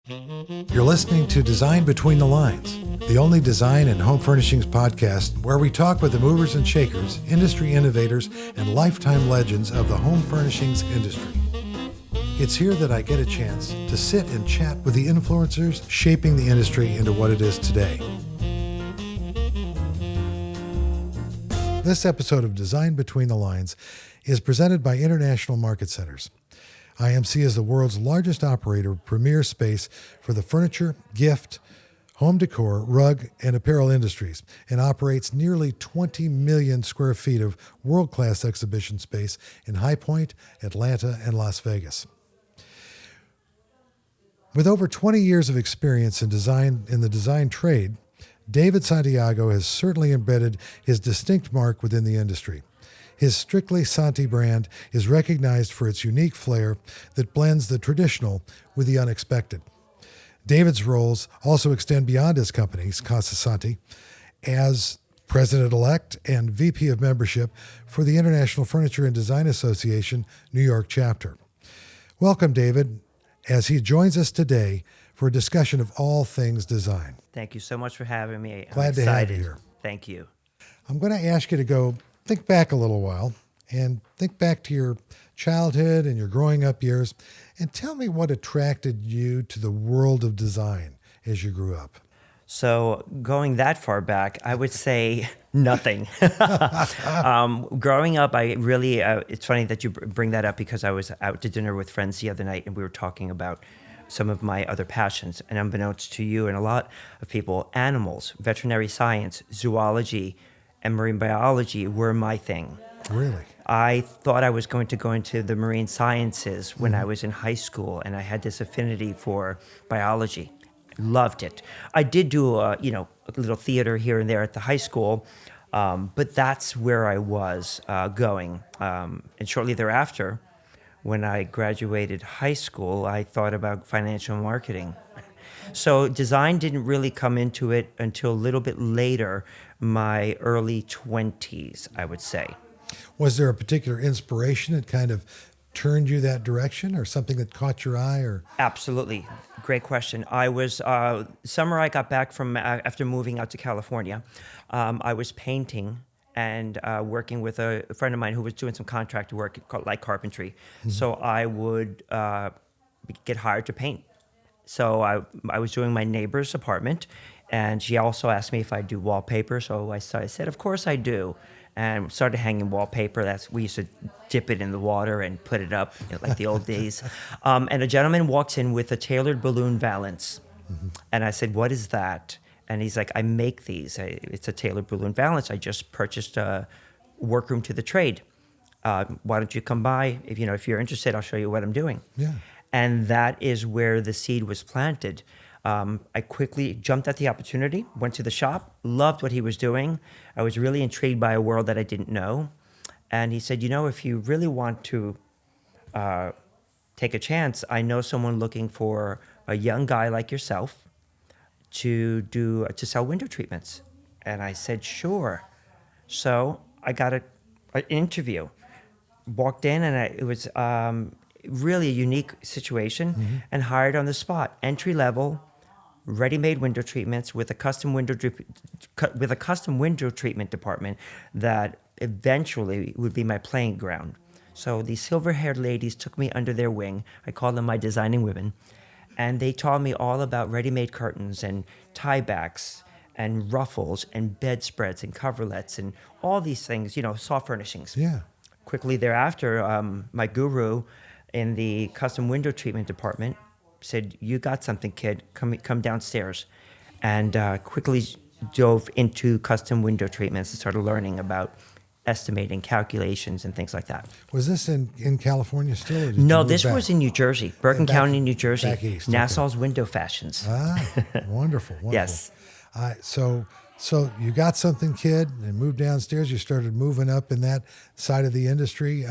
You're listening to Design Between the Lines, the only design and home furnishings podcast where we talk with the movers and shakers, industry innovators, and lifetime legends of the home furnishings industry. It's here that I get a chance to sit and chat with the influencers shaping the industry into what it is today. This episode of Design Between the Lines is presented by International Market Centers. IMC is the world's largest operator of premier space for the furniture, gift, home decor, rug, and apparel industries, and operates nearly 20 million square feet of world-class exhibition space in High Point, Atlanta, and Las Vegas. With over 20 years of experience in the design trade, David Santiago has certainly embedded his distinct mark within the industry. His Strictly Santi brand is recognized for its unique flair that blends the traditional with the unexpected. David's roles also extend beyond his company's Casa Santi as President-elect and VP of Membership for the International Furniture and Design Association New York chapter. Welcome, David, as he joins us today for a discussion of all things design. Thank you so much for having me. Glad to have you here. Thank you. I'm going to ask you to think back a little while and think back to your childhood and your growing up years and tell me what attracted you to the world of design as you grew up. So going that far back, I would say nothing. Growing up, I really, it's funny that you bring that up because I was out to dinner with friends the other night and we were talking about some of my other passions. And unbeknownst to you and a lot of people, animals, veterinary science, zoology, and marine biology were my thing. Really? I thought I was going to go into the marine sciences when I was in high school, and I had this affinity for biology. Loved it. I did do a little theater here and there at the high school, but that's where I was going. And shortly thereafter, when I graduated high school, I thought about financial marketing. So design didn't really come into it until a little bit later, my early 20s, I would say. Was there a particular inspiration that kind of turned you that direction or something that caught your eye? Or Absolutely. Great question. I was, summer I got back from, after moving out to California, I was painting and working with a friend of mine who was doing some contract work like carpentry. Mm-hmm. So I would get hired to paint. So I was doing my neighbor's apartment, and she also asked me if I do wallpaper. So I said, of course I do, and started hanging wallpaper. We used to dip it in the water and put it up, like the old days. And a gentleman walks in with a tailored balloon valance, and I said, "What is that?" And he's like, "I make these. It's a tailored balloon valance. I just purchased a workroom to the trade. Why don't you come by? If you're interested, I'll show you what I'm doing." Yeah. And that is where the seed was planted. I quickly jumped at the opportunity, went to the shop, loved what he was doing. I was really intrigued by a world that I didn't know. And he said, if you really want to take a chance, I know someone looking for a young guy like yourself to sell window treatments. And I said, sure. So I got an interview, walked in, and it was really a unique situation, and hired on the spot, entry level, ready-made window treatments with a custom window treatment department that eventually would be my playing ground. So these silver-haired ladies took me under their wing. I call them my designing women, and they taught me all about ready-made curtains and tie-backs and ruffles and bedspreads and coverlets and all these things, soft furnishings. Yeah. Quickly thereafter, my guru in the custom window treatment department said, "You got something, kid. Come downstairs," and quickly dove into custom window treatments and started learning about estimating, calculations, and things like that. Was this in California still? Or did No, you move this back? was in New Jersey, Bergen County, New Jersey. Back east. Nassau's Window Fashions. Wonderful. Yes. So you got something, kid, and moved downstairs. You started moving up in that side of the industry.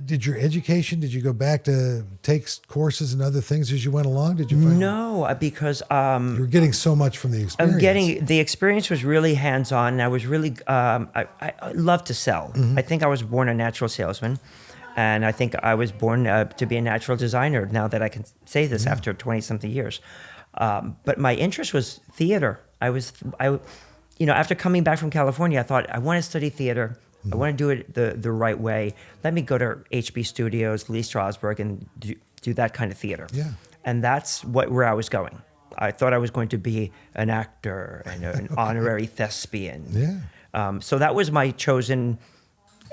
Did you go back to take courses and other things as you went along? Did you find No, because you were getting so much from the experience. The experience was really hands-on. And I was really, I love to sell. I think I was born a natural salesman. And I think I was born to be a natural designer, now that I can say this after 20-something years. But my interest was theater. After coming back from California, I thought, I want to study theater. I want to do it the right way. Let me go to HB Studios, Lee Strasberg, and do that kind of theater. Yeah. And that's where I was going. I thought I was going to be an actor and an honorary thespian. Yeah. So that was my chosen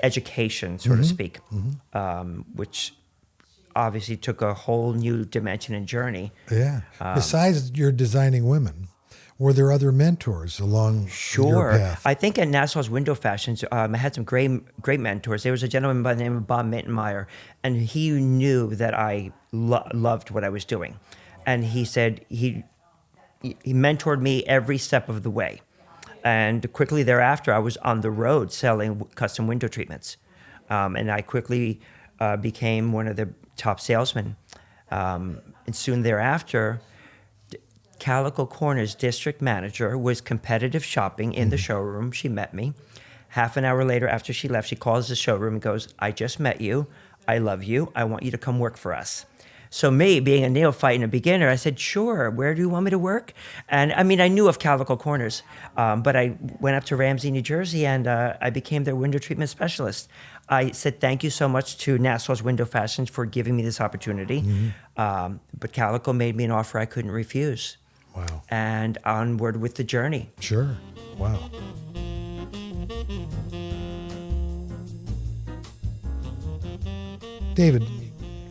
education, so to speak, which obviously took a whole new dimension and journey. Yeah. Besides your designing women, were there other mentors along your path? I think at Nassau's Window Fashions, I had some great mentors. There was a gentleman by the name of Bob Mittenmeyer, and he knew that I loved what I was doing. And he said he mentored me every step of the way. And quickly thereafter, I was on the road selling custom window treatments. And I quickly became one of the top salesmen. And soon thereafter, Calico Corner's district manager was competitive shopping in the showroom. She met me. Half an hour later, after she left, she calls the showroom and goes, I just met you. I love you. I want you to come work for us. So me, being a neophyte and a beginner, I said, sure, where do you want me to work? And I mean, I knew of Calico Corners, but I went up to Ramsey, New Jersey, and I became their window treatment specialist. I said, thank you so much to Nassau's Window Fashions for giving me this opportunity. But Calico made me an offer I couldn't refuse. Wow. And onward with the journey. Sure. Wow. David,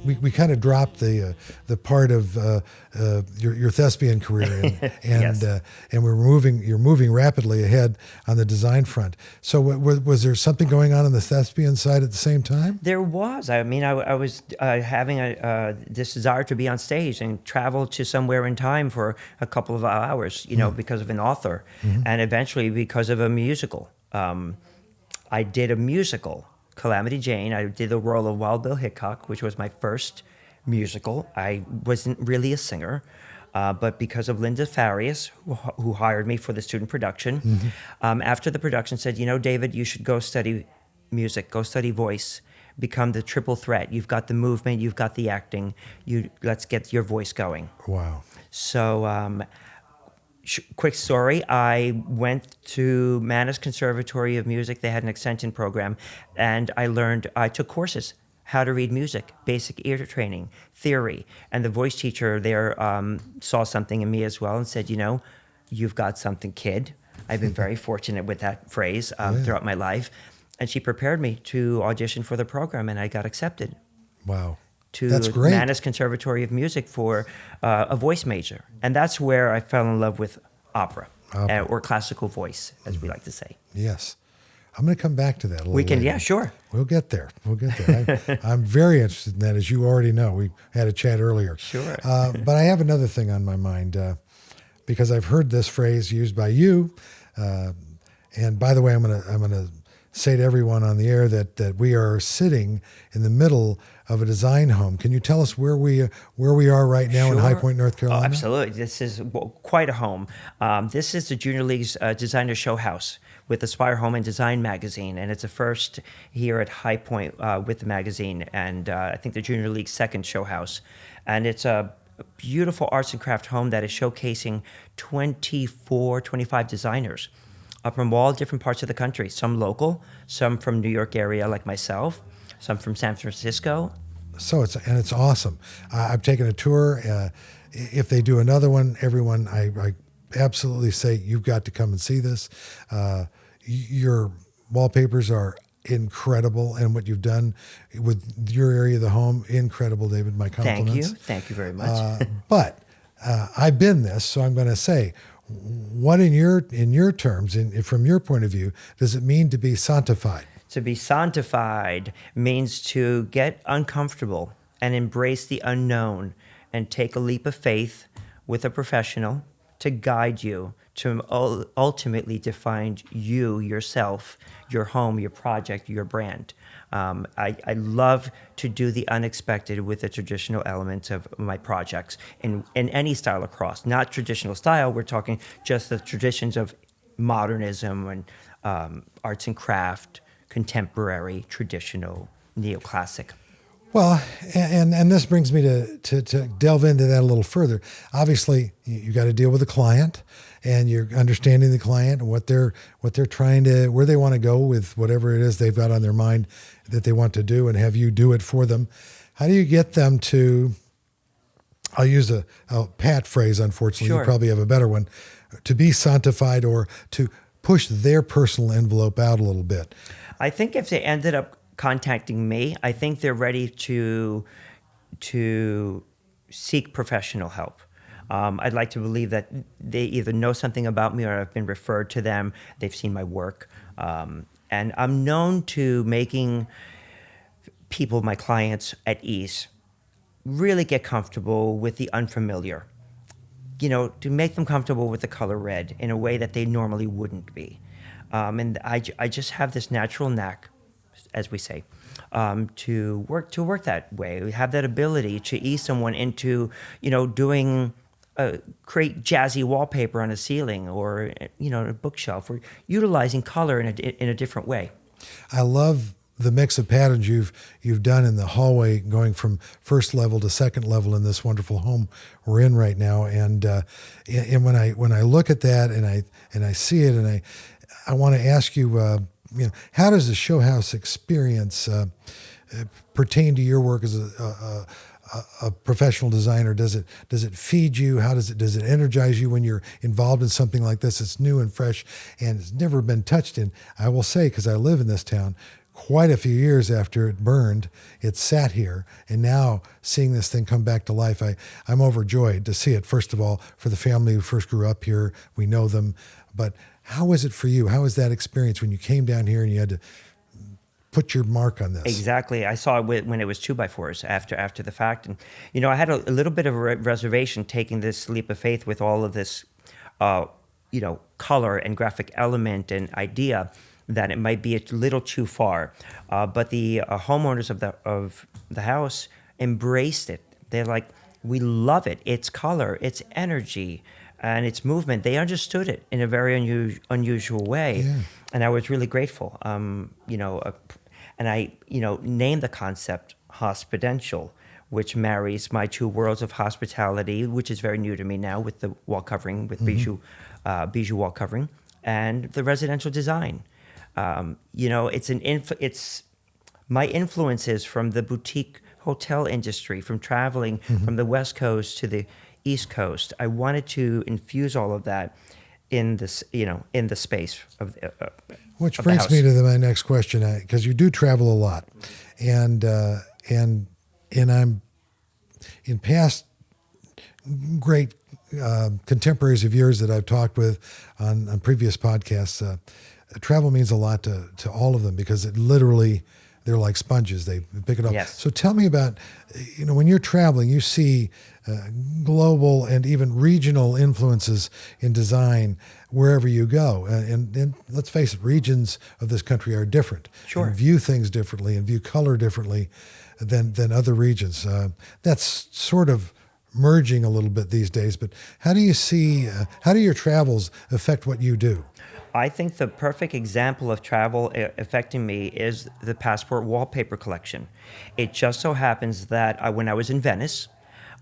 we kind of dropped the part of your thespian career, and Yes. And you're moving rapidly ahead on the design front. So was there something going on the thespian side at the same time? There was. I mean, I was having this desire to be on stage and travel to somewhere in time for a couple of hours, because of an author, and eventually because of a musical. I did a musical, Calamity Jane. I did the role of Wild Bill Hickok, which was my first musical. I wasn't really a singer, but because of Linda Farias, who hired me for the student production, after the production said, David, you should go study music, go study voice, become the triple threat. You've got the movement, you've got the acting. Let's get your voice going. Wow. So, quick story, I went to Mannes Conservatory of Music. They had an extension program, and I took courses, how to read music, basic ear training, theory. And the voice teacher there saw something in me as well and said, you've got something, kid. I've been very fortunate with that phrase throughout my life. And she prepared me to audition for the program, and I got accepted. Wow. To That's great. Mannes Conservatory of Music for a voice major. And that's where I fell in love with opera. Or classical voice, as we like to say. Yes. I'm going to come back to that a little later. Yeah, sure. We'll get there. I'm very interested in that, as you already know. We had a chat earlier. Sure. But I have another thing on my mind, because I've heard this phrase used by you. And by the way, I'm going to say to everyone on the air that we are sitting in the middle of a design home. Can you tell us where we are right now in High Point, North Carolina? Absolutely. This is quite a home. This is the Junior League's Designer Show House with Aspire Home and Design magazine, and it's a first here at High Point with the magazine, and I think the Junior League's second show house. And it's a beautiful arts and craft home that is showcasing 25 designers from all different parts of the country, some local, some from New York area like myself, some from San Francisco. So it's awesome. I've taken a tour. If they do another one, everyone, I absolutely say you've got to come and see this. Your wallpapers are incredible, and what you've done with your area of the home, incredible, David. My compliments. Thank you very much. But I've been this, so I'm going to say, what in your terms, from your point of view, does it mean to be sanctified? To be sanctified means to get uncomfortable and embrace the unknown and take a leap of faith with a professional to guide you to ultimately define you, yourself, your home, your project, your brand. I love to do the unexpected with the traditional elements of my projects in any style across. Not traditional style, we're talking just the traditions of modernism and arts and craft, contemporary, traditional, neoclassic. Well, and this brings me to delve into that a little further. Obviously, you got to deal with the client, and you're understanding the client and what they're trying to, where they want to go with whatever it is they've got on their mind that they want to do, and have you do it for them. How do you get them to? I'll use a pat phrase. Unfortunately, Sure. You probably have a better one. To be sanctified, or to push their personal envelope out a little bit. I think if they ended up contacting me, I think they're ready to seek professional help. I'd like to believe that they either know something about me or I've been referred to them. They've seen my work. And I'm known to making people, my clients, at ease, really get comfortable with the unfamiliar. To make them comfortable with the color red in a way that they normally wouldn't be. And I just have this natural knack, as we say, to work that way. We have that ability to ease someone into, doing, create jazzy wallpaper on a ceiling or, a bookshelf, or utilizing color in a different way. I love the mix of patterns you've done in the hallway, going from first level to second level in this wonderful home we're in right now. And when I look at that and I see it, and I want to ask you, how does the show house experience pertain to your work as a professional designer? Does it feed you? How does it energize you when you're involved in something like this? It's new and fresh and it's never been touched in. I will say, because I live in this town, quite a few years after it burned, it sat here, and now seeing this thing come back to life, I'm overjoyed to see it. First of all, for the family who first grew up here, we know them, but how was it for you? How was that experience when you came down here and you had to put your mark on this? Exactly. I saw it when it was 2x4s after the fact. And, I had a little bit of a reservation taking this leap of faith with all of this, color and graphic element and idea, that it might be a little too far. But the homeowners of the house embraced it. They're like, we love it. It's color, it's energy, and it's movement. They understood it in a very unusual way. Yeah. And I was really grateful. And I, named the concept Hospidential, which marries my two worlds of hospitality, which is very new to me now, with the wall covering, with bijou wall covering, and the residential design. It's my influences from the boutique hotel industry, from traveling from the West Coast to the East Coast. I wanted to infuse all of that in this, in the space of which of brings the house. me to my next question, because you do travel a lot, and I'm in past great contemporaries of yours that I've talked with on previous podcasts. Travel means a lot to all of them, because it literally, they're like sponges. They pick it up. Yes. So tell me about, when you're traveling, you see global and even regional influences in design wherever you go. And let's face it, regions of this country are different. Sure. And view things differently and view color differently than other regions. That's sort of merging a little bit these days. But how do your travels affect what you do? I think the perfect example of travel affecting me is the Passport wallpaper collection. It just so happens that when I was in Venice,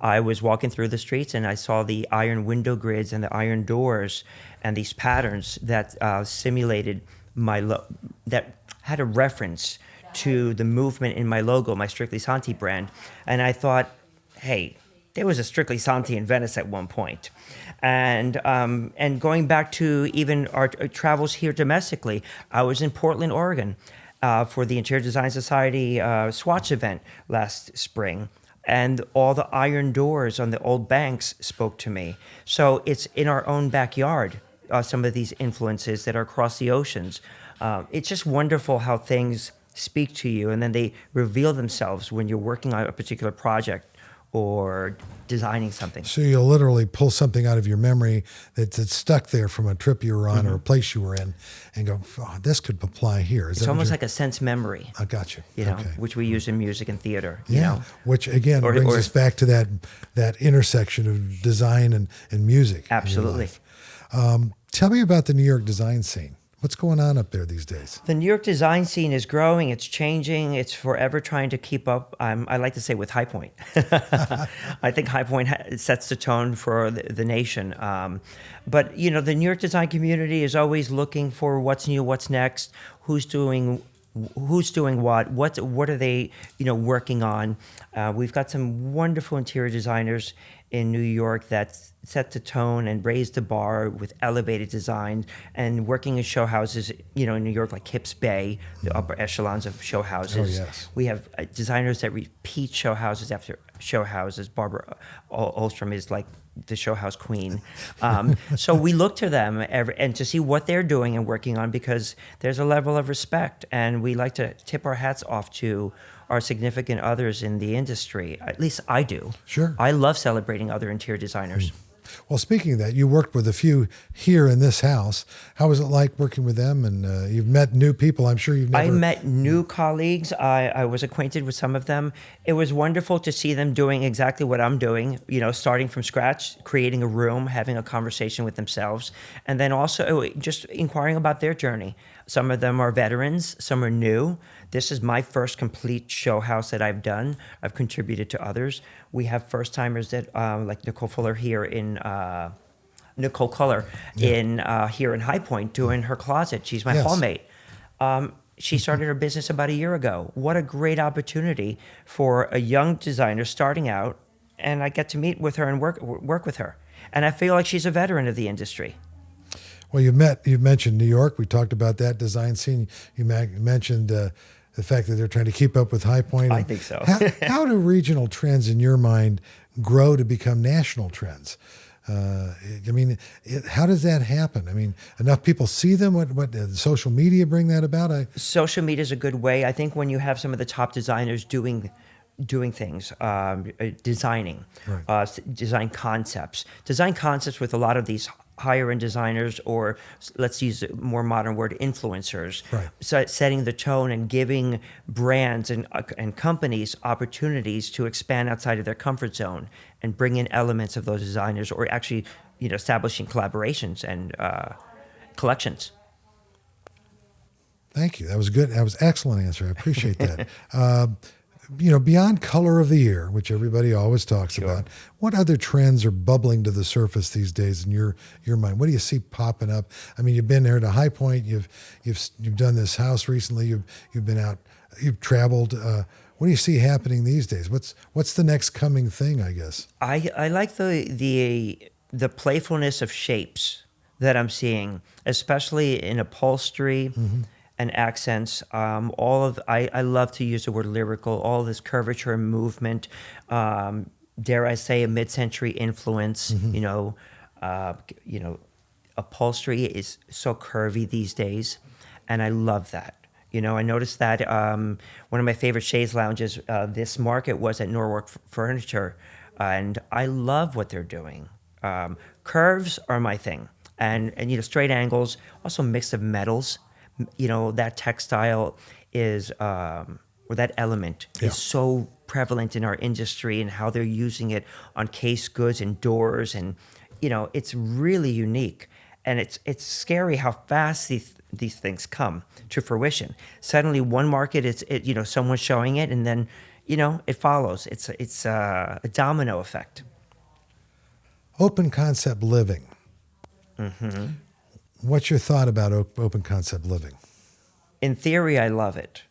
I was walking through the streets and I saw the iron window grids and the iron doors and these patterns that simulated that had a reference to the movement in my logo, my Strictly Santi brand. And I thought, hey, there was a Strictly Santi in Venice at one point. And going back to even our travels here domestically, I was in Portland, Oregon, for the Interior Design Society Swatch event last spring, and all the iron doors on the old banks spoke to me. So it's in our own backyard, some of these influences that are across the oceans. It's just wonderful how things speak to you, and then they reveal themselves when you're working on a particular project or designing something. So you'll literally pull something out of your memory that's stuck there from a trip you were on or a place you were in, and go, oh, this could apply here. It's almost like a sense memory. I got you. Okay. Which we use in music and theater. You know? Which again brings us back to that intersection of design and music. Absolutely. Tell me about the New York design scene. What's going on up there these days? The New York design scene is growing. It's changing. It's forever trying to keep up. I like to say with High Point. I think High Point sets the tone for the nation. But you know, the New York design community is always looking for what's new, what's next, who's doing what are they, you know, working on. We've got some wonderful interior designers in New York that set the tone and raised the bar with elevated design, and working in show houses, you know, in New York, like Kips Bay, the upper echelons of show houses. Oh, yes. We have designers that repeat show houses after show houses. Barbara Olstrom is like the show house queen. So we look to them and to see what they're doing and working on, because there's a level of respect, and we like to tip our hats off to our significant others in the industry. At least I do. Sure. I love celebrating other interior designers. Well, speaking of that, you worked with a few here in this house. How was it like working with them? And you've met new people. I'm sure you've never... I met new colleagues. I was acquainted with some of them. It was wonderful to see them doing exactly what I'm doing, you know, starting from scratch, creating a room, having a conversation with themselves, and then also just inquiring about their journey. Some of them are veterans, some are new. This is my first complete show house that I've done. I've contributed to others. We have first timers that like Nicole Fuller here in Nicole Culler in here in High Point doing her closet. She's my hallmate. She started her business about a year ago. What a great opportunity for a young designer starting out, and I get to meet with her and work with her. And I feel like she's a veteran of the industry. Well, you mentioned New York. We talked about that design scene. You mentioned the fact that they're trying to keep up with High Point. I think so. How do regional trends, in your mind, grow to become national trends? I mean, how does that happen? I mean, enough people see them? What social media bring that about? Social media is a good way. I think when you have some of the top designers doing things, designing, design concepts with a lot of these higher end designers, or let's use a more modern word, influencers. Right. So setting the tone and giving brands and companies opportunities to expand outside of their comfort zone and bring in elements of those designers, or actually, you know, establishing collaborations and collections. Thank you. That was good. That was an excellent answer. I appreciate that. You know, beyond color of the year, which everybody always talks about, what other trends are bubbling to the surface these days in your mind? What do you see popping up? I mean, you've been there to High Point. You've done this house recently. You've been out. You've traveled. What do you see happening these days? What's the next coming thing? I guess I like the playfulness of shapes that I'm seeing, especially in upholstery. And accents, I love to use the word lyrical, all this curvature and movement, dare I say a mid-century influence, you know, upholstery is so curvy these days, and I love that. You know, I noticed that one of my favorite chaise lounges this market was at Norwalk Furniture, and I love what they're doing. Curves are my thing, and you know, straight angles, also mix of metals. You know, that textile is, or that element is so prevalent in our industry, and how they're using it on case goods and doors. And, you know, it's really unique. And it's scary how fast these things come to fruition. Suddenly one market, you know, someone's showing it, and then, you know, it follows. It's a domino effect. open concept living. What's your thought about open concept living? In theory, I love it,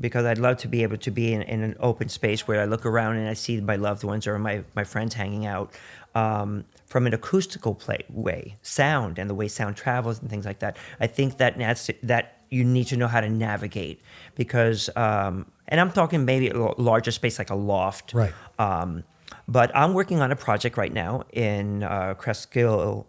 because I'd love to be able to be in an open space where I look around and I see my loved ones or my friends hanging out, from an acoustical way, sound and the way sound travels and things like that. I think that you need to know how to navigate, because, and I'm talking maybe a larger space like a loft. Right. But I'm working on a project right now in Crestkill,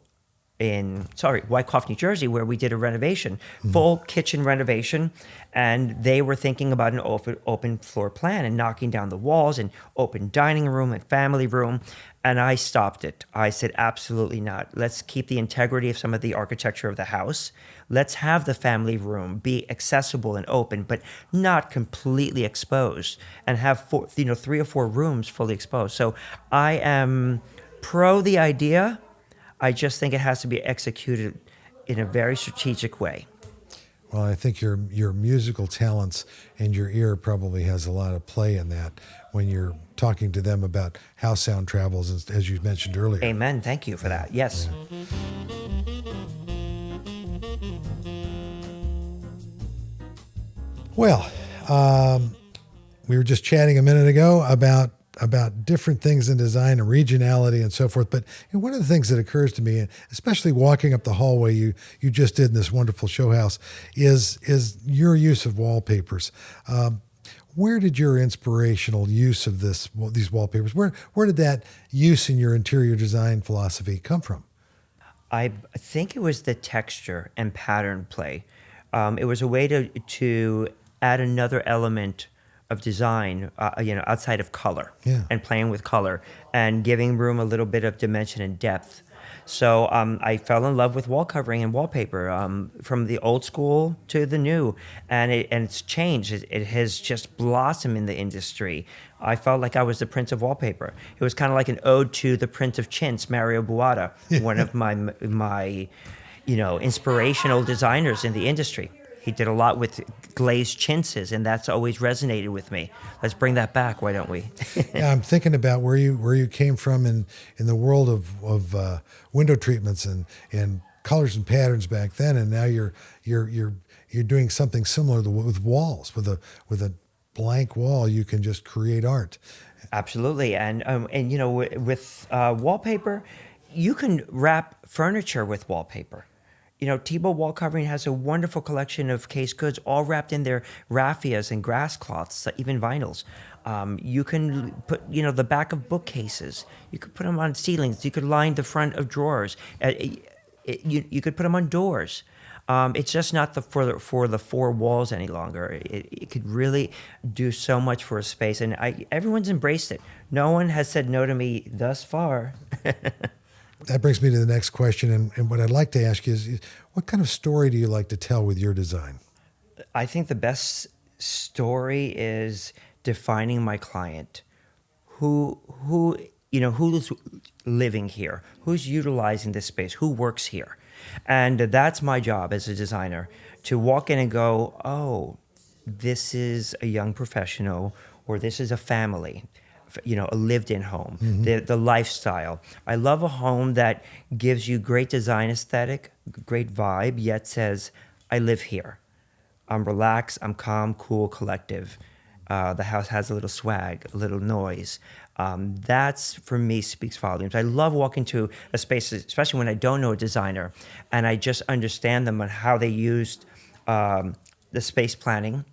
Wyckoff, New Jersey, where we did a renovation, full kitchen renovation, and they were thinking about an open floor plan and knocking down the walls and open dining room and family room, and I stopped it. I said, absolutely not. Let's keep the integrity of some of the architecture of the house. Let's have the family room be accessible and open, but not completely exposed, and have 3 or 4 rooms fully exposed. So I am pro the idea. I just think it has to be executed in a very strategic way. Well, I think your musical talents and your ear probably has a lot of play in that when you're talking to them about how sound travels, as you mentioned earlier. Amen. Thank you for that. Yes. Yeah. Well, we were just chatting a minute ago about different things in design and regionality and so forth. But one of the things that occurs to me, and especially walking up the hallway you just did in this wonderful show house, is your use of wallpapers. Where did your inspirational use of these wallpapers? Where did that use in your interior design philosophy come from? I think it was the texture and pattern play. It was a way to add another element of design, outside of color, Yeah. and playing with color and giving room a little bit of dimension and depth. So I fell in love with wall covering and wallpaper, from the old school to the new, and it's changed. It has just blossomed in the industry. I felt like I was the Prince of Wallpaper. It was kind of like an ode to the Prince of Chintz, Mario Buada, one of my inspirational designers in the industry. He did a lot with glazed chintzes, and that's always resonated with me. Let's bring that back, why don't we? Yeah, I'm thinking about where you came from in the world of window treatments and colors and patterns back then, and now you're doing something similar with walls. With a blank wall, you can just create art. Absolutely, and with wallpaper, you can wrap furniture with wallpaper. Tebow Wall Covering has a wonderful collection of case goods, all wrapped in their raffias and grass cloths, even vinyls. You can put, the back of bookcases. You could put them on ceilings. You could line the front of drawers. You could put them on doors. It's just not for the four walls any longer. It could really do so much for a space, and everyone's embraced it. No one has said no to me thus far. That brings me to the next question, and what I'd like to ask you is what kind of story do you like to tell with your design? I think the best story is defining my client. Who's living here? Who's utilizing this space? Who works here? And that's my job as a designer, to walk in and go, oh, this is a young professional, or this is a family. A lived-in home, the lifestyle. I love a home that gives you great design aesthetic, great vibe, yet says, I live here. I'm relaxed, I'm calm, cool, collective. The house has a little swag, a little noise. That's, for me, speaks volumes. I love walking to a space, especially when I don't know a designer, and I just understand them on how they used the space planning,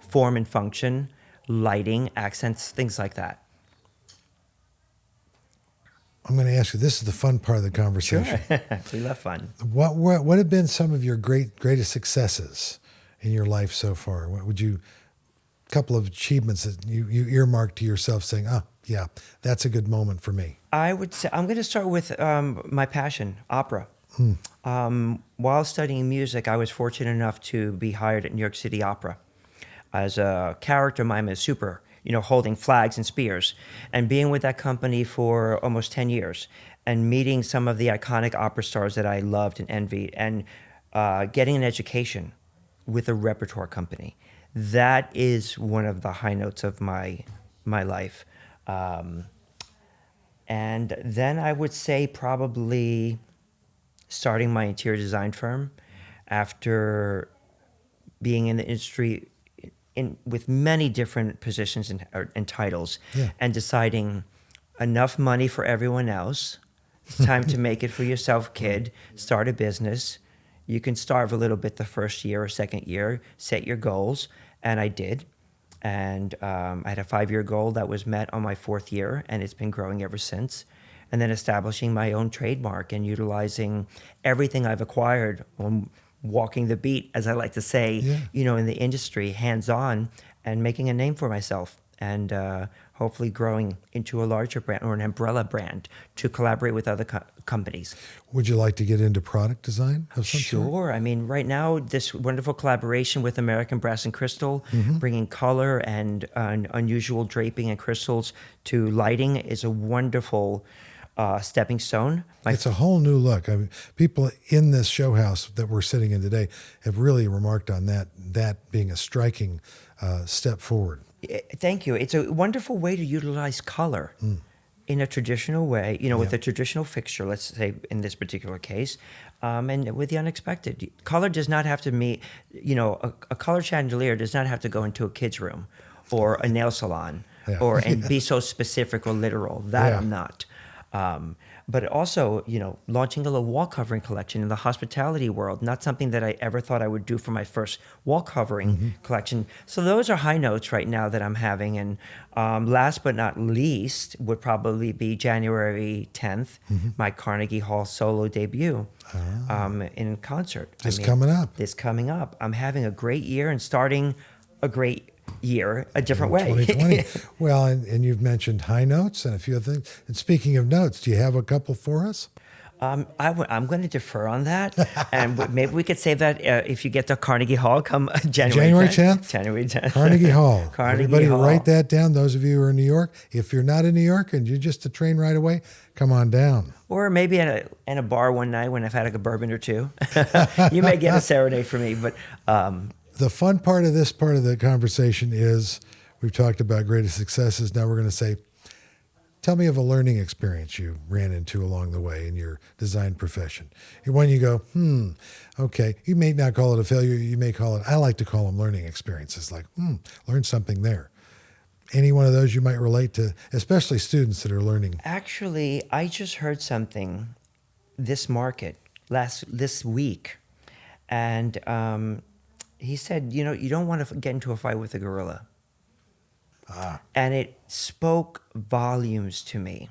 form and function, lighting, accents, things like that. I'm going to ask you, this is the fun part of the conversation. Sure. We love fun. What have been some of your greatest successes in your life so far? What would you, a couple of achievements that you earmarked to yourself saying, oh, yeah, that's a good moment for me? I would say, I'm going to start with my passion, opera. While studying music, I was fortunate enough to be hired at New York City Opera as a character mime, as super, holding flags and spears, and being with that company for almost 10 years and meeting some of the iconic opera stars that I loved and envied, and getting an education with a repertoire company. That is one of the high notes of my life. And then I would say probably starting my interior design firm after being in the industry with many different positions and titles, Yeah. and deciding enough money for everyone else. It's time to make it for yourself, kid. Start a business. You can starve a little bit the first year or second year. Set your goals, and I did. And I had a 5-year goal that was met on my 4th year, and it's been growing ever since. And then establishing my own trademark and utilizing everything I've acquired on walking the beat, as I like to say, in the industry, hands-on, and making a name for myself, and hopefully growing into a larger brand or an umbrella brand to collaborate with other companies. Would you like to get into product design of some sort? Sure. I mean, right now, this wonderful collaboration with American Brass and Crystal, bringing color and unusual draping and crystals to lighting, is a wonderful stepping stone. It's a whole new look. I mean, people in this show house that we're sitting in today have really remarked on that being a striking step forward. Thank you. It's a wonderful way to utilize color in a traditional way, with a traditional fixture, let's say in this particular case, and with the unexpected. Color does not have to meet, a color chandelier does not have to go into a kid's room or a nail salon and be so specific or literal. That I'm not. But also, launching a little wall covering collection in the hospitality world, not something that I ever thought I would do for my first wall covering collection. So those are high notes right now that I'm having. And last but not least would probably be January 10th, my Carnegie Hall solo debut in concert. This coming up. I'm having a great year and starting a great year a different way. 2020. Well, and you've mentioned high notes and a few other things. And speaking of notes, do you have a couple for us? I'm going to defer on that, and maybe we could save that if you get to Carnegie Hall come January 10th. January 10th. Carnegie Hall. Everybody Hall. Write that down. Those of you who are in New York, if you're not in New York and you're just a train right away, come on down. Or maybe in a bar one night when I've had a bourbon or two. You may get a serenade from me, but. The fun part of this part of the conversation is we've talked about greatest successes. Now we're going to say, tell me of a learning experience you ran into along the way in your design profession. When you go, okay, you may not call it a failure. You may call it, I like to call them learning experiences, like, learn something there. Any one of those you might relate to, especially students that are learning? Actually, I just heard something this week, and he said, you don't want to get into a fight with a gorilla. And it spoke volumes to me,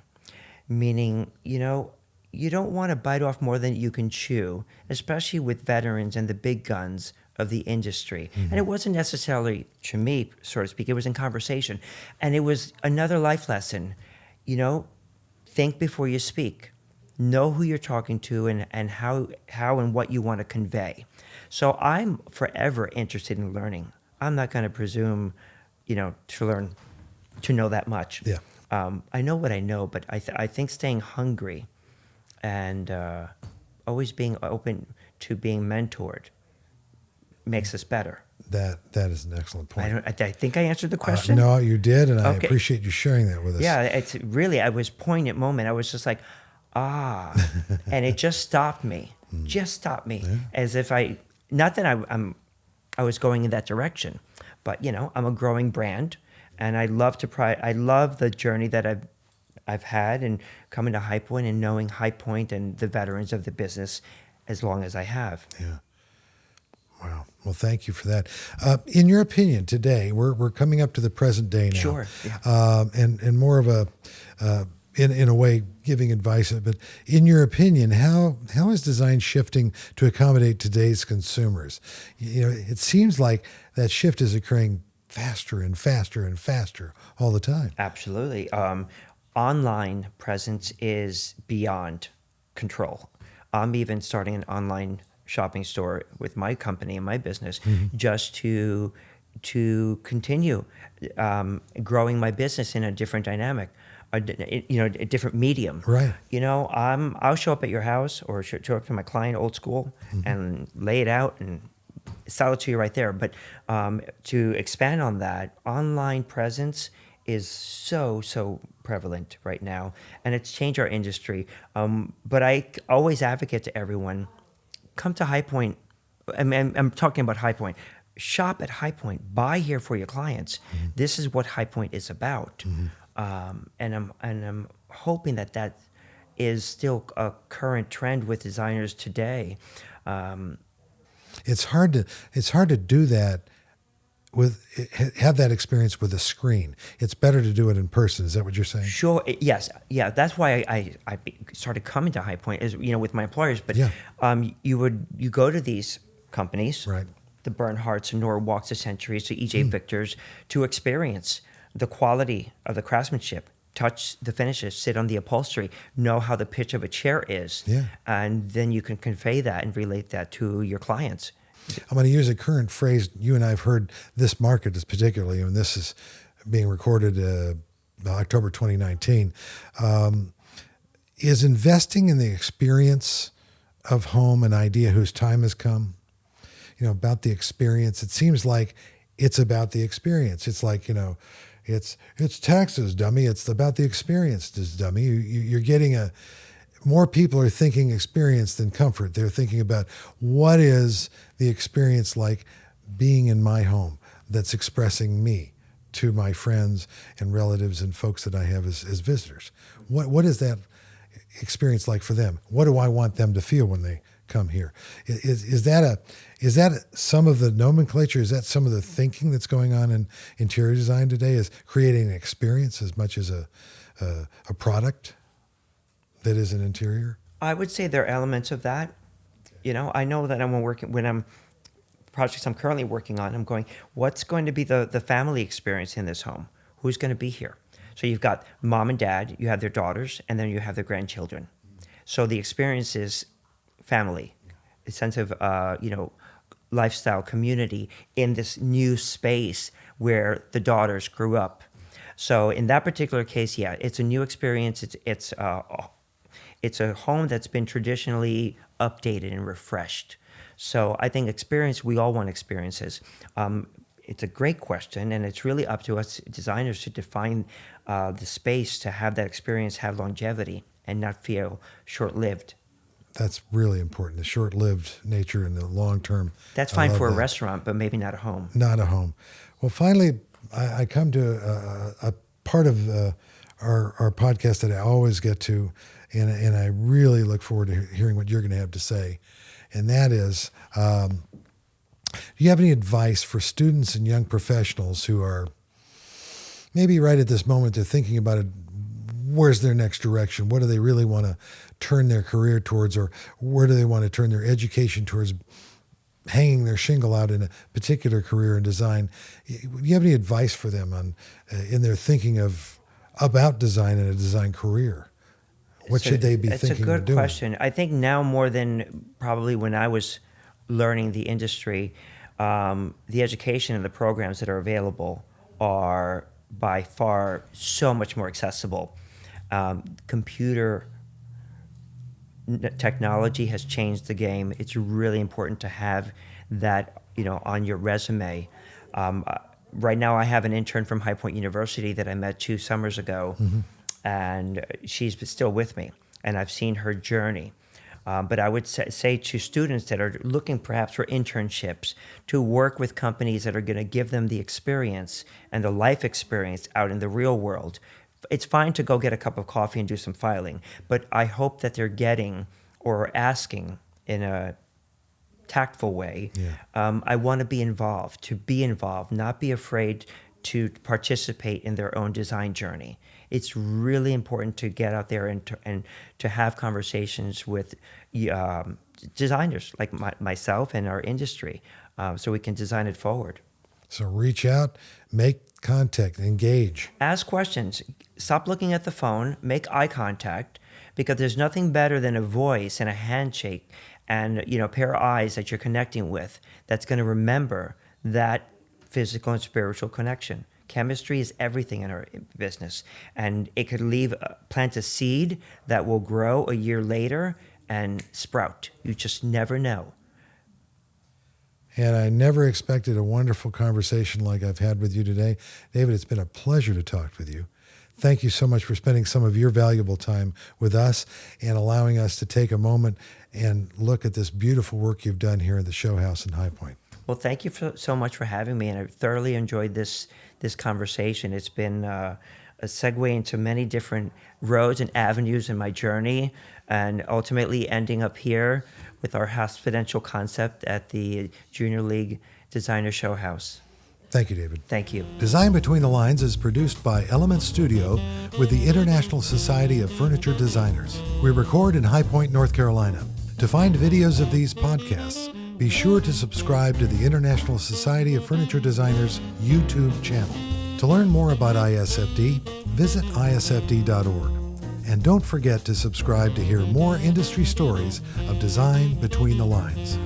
meaning, you don't want to bite off more than you can chew, especially with veterans and the big guns of the industry. And it wasn't necessarily to me, so to speak, it was in conversation. And it was another life lesson, think before you speak. Know who you're talking to and how and what you want to convey. So I'm forever interested in learning. I'm not going to presume, to know that much. Yeah. I know what I know, but I think staying hungry and always being open to being mentored makes us better. That is an excellent point. I think I answered the question. No, you did, and I appreciate you sharing that with us. Yeah, it's really, I was poignant moment. I was just like, and it just stopped me. As if not that I was going in that direction, but I'm a growing brand, and I love the journey that I've had and coming to High Point and knowing High Point and the veterans of the business as long as I have. Yeah. Wow. Well, thank you for that. In your opinion, today we're coming up to the present day now. Sure. Yeah. And more of a in a way giving advice, but in your opinion, how is design shifting to accommodate today's consumers? It seems like that shift is occurring faster and faster and faster all the time. Absolutely. Online presence is beyond control. I'm even starting an online shopping store with my company and my business just to continue growing my business in a different dynamic. A different medium. Right. I'll show up at your house or show up to my client, old school, and lay it out and sell it to you right there. But to expand on that, online presence is so prevalent right now, and it's changed our industry. But I always advocate to everyone, come to High Point. I'm talking about High Point. Shop at High Point. Buy here for your clients. This is what High Point is about. And I'm hoping that is still a current trend with designers today. It's hard to do that have that experience with a screen. It's better to do it in person. Is that what you're saying? Sure. Yes. Yeah. That's why I started coming to High Point with my employers. But you go to these companies, right? The Bernhardts, Norwalks, the Centuries, the E.J. Victors, to experience the quality of the craftsmanship, touch the finishes, sit on the upholstery, know how the pitch of a chair is, and then you can convey that and relate that to your clients. I'm going to use a current phrase you and I have heard. This market is particularly, and this is being recorded October 2019. Is investing in the experience of home an idea whose time has come? About the experience. It seems like it's about the experience. It's like, it's taxes, dummy. It's about the experience, dummy. You're getting more people are thinking experience than comfort. They're thinking about what is the experience like being in my home that's expressing me to my friends and relatives and folks that I have as visitors. What is that experience like for them? What do I want them to feel when they come here? Is that some of the nomenclature? Is that some of the thinking that's going on in interior design today? Is creating an experience as much as a product that is an interior? I would say there are elements of that. I know that when I'm projects I'm currently working on, I'm going, what's going to be the family experience in this home? Who's going to be here? So you've got mom and dad, you have their daughters, and then you have their grandchildren. So the experience is family, a sense of, lifestyle, community in this new space where the daughters grew up. So in that particular case, yeah, it's a new experience. It's a home that's been traditionally updated and refreshed. So I think we all want experiences. It's a great question, and it's really up to us designers to define the space to have that experience have longevity and not feel short-lived. That's really important, the short-lived nature and the long-term. That's fine for a restaurant, but maybe not a home. Not a home. Well, finally, I come to a part of our podcast that I always get to, and I really look forward to hearing what you're going to have to say. And that is, do you have any advice for students and young professionals who are maybe right at this moment, they're thinking about it, where's their next direction? What do they really want to turn their career towards, or where do they want to turn their education towards, hanging their shingle out in a particular career in design? Do you have any advice for them on in their thinking about design and a design career? What should they be thinking of doing? It's a good question. I think now more than probably when I was learning the industry, the education and the programs that are available are by far so much more accessible. Computer technology has changed the game. It's really important to have that, on your resume. Right now I have an intern from High Point University that I met 2 summers ago. Mm-hmm. And she's still with me, and I've seen her journey. But I would say to students that are looking perhaps for internships, to work with companies that are going to give them the experience and the life experience out in the real world. It's fine to go get a cup of coffee and do some filing, but I hope that they're getting or asking in a tactful way, I want to be involved, not be afraid to participate in their own design journey. It's really important to get out there and to have conversations with designers like myself and our industry, so we can design it forward. So reach out, make contact, engage. Ask questions. Stop looking at the phone. Make eye contact, because there's nothing better than a voice and a handshake and a pair of eyes that you're connecting with that's going to remember that physical and spiritual connection. Chemistry is everything in our business, and it could plant a seed that will grow a year later and sprout. You just never know. And I never expected a wonderful conversation like I've had with you today. David, it's been a pleasure to talk with you. Thank you so much for spending some of your valuable time with us and allowing us to take a moment and look at this beautiful work you've done here at the Show House in High Point. Well, thank you so much for having me, and I thoroughly enjoyed this conversation. It's been a segue into many different roads and avenues in my journey, and ultimately ending up here with our hospitential concept at the Junior League Designer Show House. Thank you, David. Thank you. Design Between the Lines is produced by Element Studio with the International Society of Furniture Designers. We record in High Point, North Carolina. To find videos of these podcasts, be sure to subscribe to the International Society of Furniture Designers YouTube channel. To learn more about ISFD, visit isfd.org. And don't forget to subscribe to hear more industry stories of design between the lines.